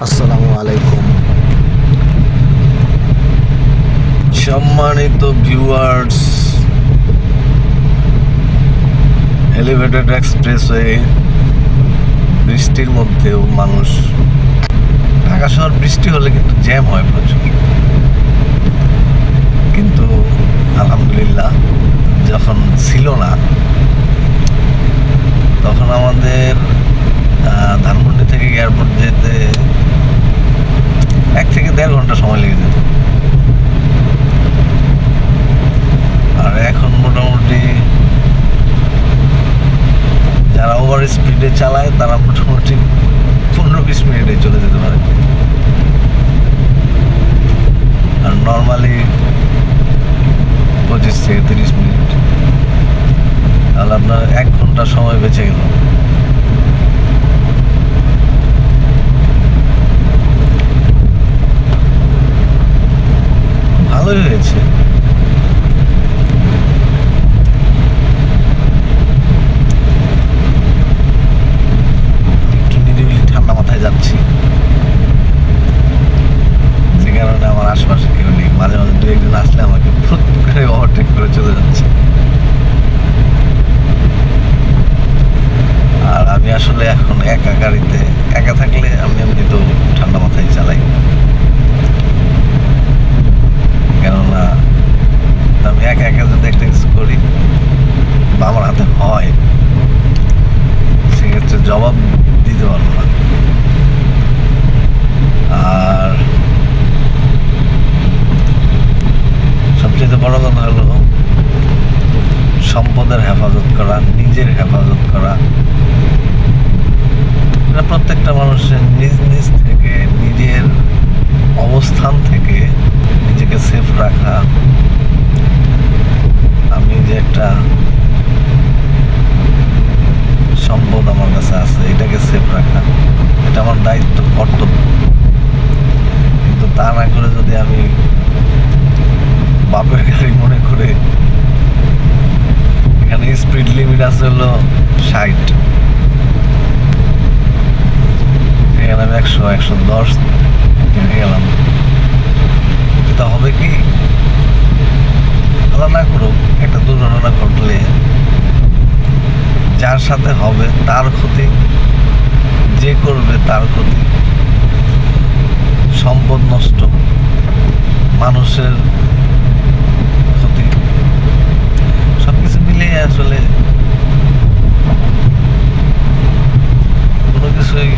আসসালামু আলাইকুম। সম্মানিত ভিউয়ার্স, এলিভেটেড এক্সপ্রেসওয়ে বৃষ্টির মধ্যেও মানুষ, ঢাকা শহর বৃষ্টি হলে কিন্তু জ্যাম হয় প্রচুর, কিন্তু আলহামদুলিল্লাহ যখন ছিল না তখন আমাদের ধানমন্ডি থেকে এয়ারপোর্ট যেতে 1 থেকে 1.5 ঘন্টা সময় লেগে যেত। আর এখন মোটামুটি যারা ওভার স্পিডে চালায় তারা মোটামুটি 15-20 মিনিটে চলে যেতে পারে, আর নর্মালি 25 থেকে 30 মিনিট। তাহলে আপনার 1 ঘন্টা সময় বেঁচে গেল। ভালোই হয়েছে। একটু নিরিবিলি ঠান্ডা মাথায় যাচ্ছি, যে কারণে আমার আশপাশে কেউ নেই। মাঝে মাঝে 2-1 জন আসলে আমাকে ফুট করে ওভারটেক করে চলে যাচ্ছে। আর আমি আসলে এখন একা গাড়িতে, একা থাকলে আমি এমনি তো ঠান্ডা মাথায় চালাই, কেননা আমি একা একা যদি একটা কিছু করি বা আমার হাতে হয়, সেক্ষেত্রে জবাব দিতে পারবো না। আর সবচেয়ে বড় কথা হলো সম্পদের হেফাজত করা, নিজের হেফাজত করা। এটা প্রত্যেকটা মানুষের নিজ নিজ থেকে, নিজের অবস্থান থেকে নিজেকে সেফ রাখা। আমি যে একটা সম্পদ আমার কাছে আছে, এটাকে সেফ রাখা, এটা আমার দায়িত্ব, কর্তব্য। কিন্তু তা না করে যদি আমি বাপের গাড়ি মনে করে, এখানে স্পিড লিমিট আছে হলো 60, এখানে আমি 100-110 হেঁটে গেলাম, এটা হবে কি? আল্লাহ না করুক একটা দুর্ঘটনা ঘটলে যার সাথে হবে তার ক্ষতি, যে করবে তার ক্ষতি, সম্পদ নষ্ট, মানুষের ক্ষতি, সবকিছু মিলিয়ে আসলে কোনো কিছুই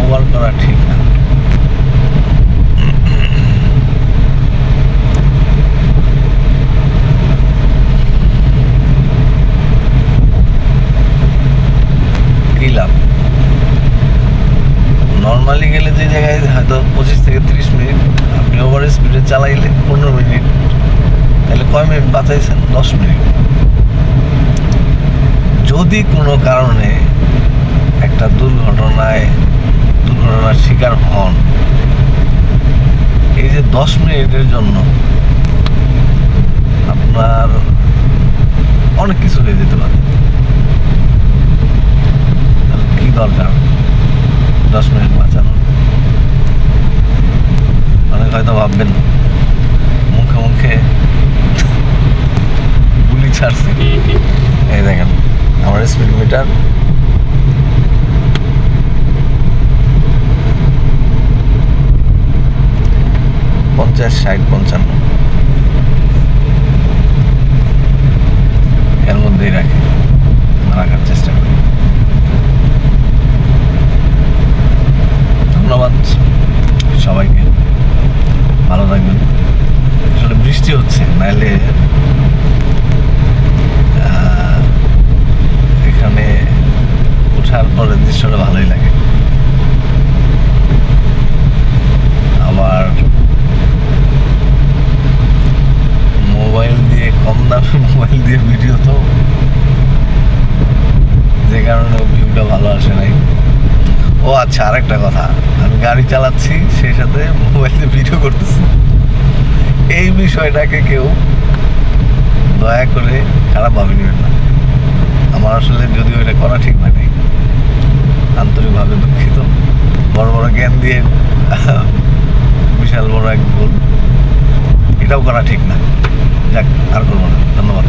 ওভার করা ঠিক না। কি লাভ? নর্মালি গেলে যে জায়গায় হয়তো 25 থেকে 30 মিনিট, আপনি ওভার স্পিডে চালাইলে 15 মিনিট, তাহলে কয় মিনিট বাঁচাইছেন? 10 মিনিট। যদি কোনো কারণে একটা দুর্ঘটনার শিকার হন, এই যে 10 মিনিটের জন্য আপনার অনেক কিছু হয়ে যেতে পারে। তাহলে কি দরকার 10 মিনিট বাঁচানো? অনেক হয়তো ভাববেন মুখে মুখে গুলি ছাড়ছি। এই দেখেন আমার স্পিড মিটার 50, 60, 55 এর মধ্যেই রাখার চেষ্টা করি। ধন্যবাদ সবাইকে, ভালো থাকবেন। আসলে বৃষ্টি হচ্ছে, নাইলে এখানে ওঠার পরে দৃশ্যটা ভালোই লাগে। আবার মোবাইল দিয়ে, কম দামি মোবাইল দিয়ে ভিডিও, তো যে কারণে ভিউটা ভালো আসে নাই। ও আচ্ছা, আরেকটা কথা, আমি গাড়ি চালাচ্ছি সেই সাথে মোবাইল দিয়ে ভিডিও করতেছি, এই বিষয়টাকে কেউ দয়া করে খারাপভাবে নেবেন না। আমার আসলে যদিও এটা করা ঠিক হয় নাই, আন্তরিকভাবে দুঃখিত। জ্ঞান দিয়ে বিশাল বড় এক ভুল, এটাও করা ঠিক না। যাক, আর করবো না, ধন্যবাদ।